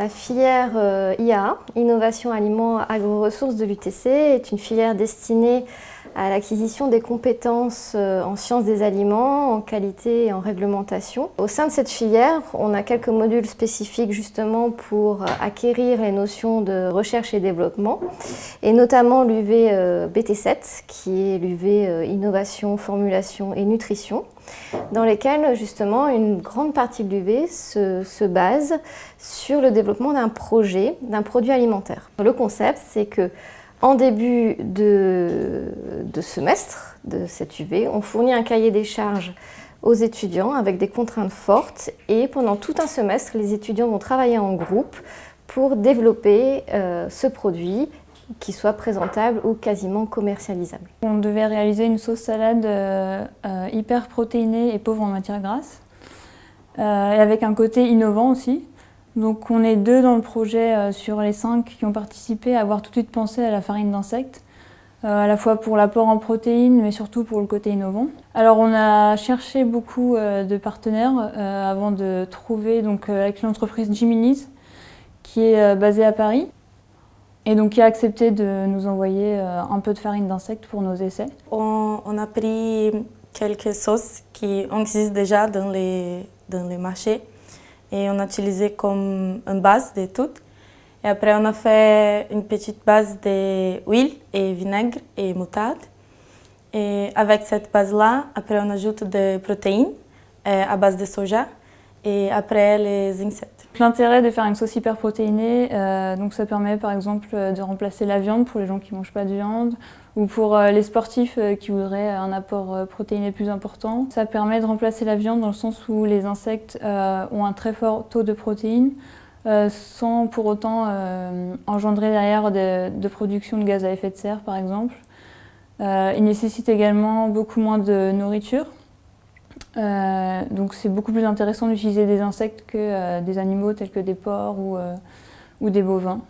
La filière IAA, Innovation Aliments Agro-Ressources de l'UTC, est une filière destinée à l'acquisition des compétences en sciences des aliments, en qualité et en réglementation. Au sein de cette filière, on a quelques modules spécifiques justement pour acquérir les notions de recherche et développement, et notamment l'UV BT7, qui est l'UV Innovation, Formulation et Nutrition, dans lesquels justement une grande partie de l'UV se base sur le développement d'un projet, d'un produit alimentaire. Le concept, c'est que en début de semestre de cette UV, on fournit un cahier des charges aux étudiants avec des contraintes fortes, et pendant tout un semestre, les étudiants vont travailler en groupe pour développer ce produit qui soit présentable ou quasiment commercialisable. On devait réaliser une sauce salade hyper protéinée et pauvre en matières grasses, et avec un côté innovant aussi. Donc on est 2 dans le projet sur les 5 qui ont participé à avoir tout de suite pensé à la farine d'insectes, à la fois pour l'apport en protéines, mais surtout pour le côté innovant. Alors on a cherché beaucoup de partenaires avant de trouver avec l'entreprise Giminis, qui est basée à Paris, et donc qui a accepté de nous envoyer un peu de farine d'insectes pour nos essais. On a pris quelques sauces qui existent déjà dans les marchés et on a utilisé comme une base de toutes. Et après on a fait une petite base d'huile et vinaigre et moutarde. Et avec cette base-là, après on ajoute des protéines à base de soja et après les insectes. L'intérêt de faire une sauce hyper protéinée, donc ça permet par exemple de remplacer la viande pour les gens qui ne mangent pas de viande, ou pour les sportifs qui voudraient un apport protéiné plus important. Ça permet de remplacer la viande dans le sens où les insectes ont un très fort taux de protéines, sans pour autant engendrer derrière de production de gaz à effet de serre par exemple. Ils nécessitent également beaucoup moins de nourriture. Donc c'est beaucoup plus intéressant d'utiliser des insectes que des animaux tels que des porcs ou des bovins.